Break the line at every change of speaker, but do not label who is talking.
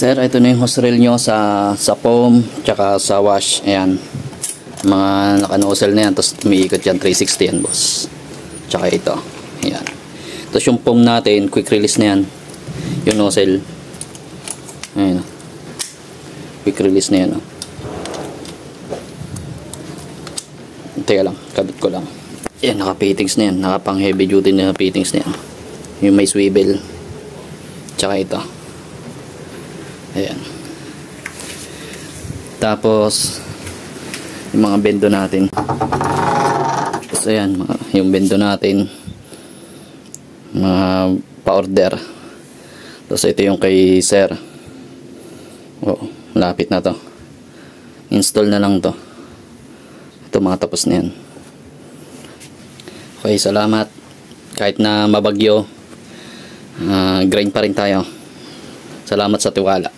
Sir, ito na yung hose reel nyo sa foam tsaka sa wash. Ayan, mga naka-nozzle na yan, tapos umiikot yan, 360 yan boss. Tsaka ito, ayan. Tapos yung foam natin, quick release na yan, yung nozzle. Ayan, quick release na yan. Teka lang, kabit ko lang. Ayan, naka-fittings na yan, naka-pang heavy duty na fittings na yan. Yung may swivel tsaka ito. Ayan. Tapos yung mga bendo natin. Tapos ayan, yung bendo natin, mga pa-order. Tapos ito yung kay sir. Oh, lapit na to. Install na lang to. Ito mga tapos na yan. Okay, salamat. Kahit na mabagyo, grind pa rin tayo. Salamat sa tiwala.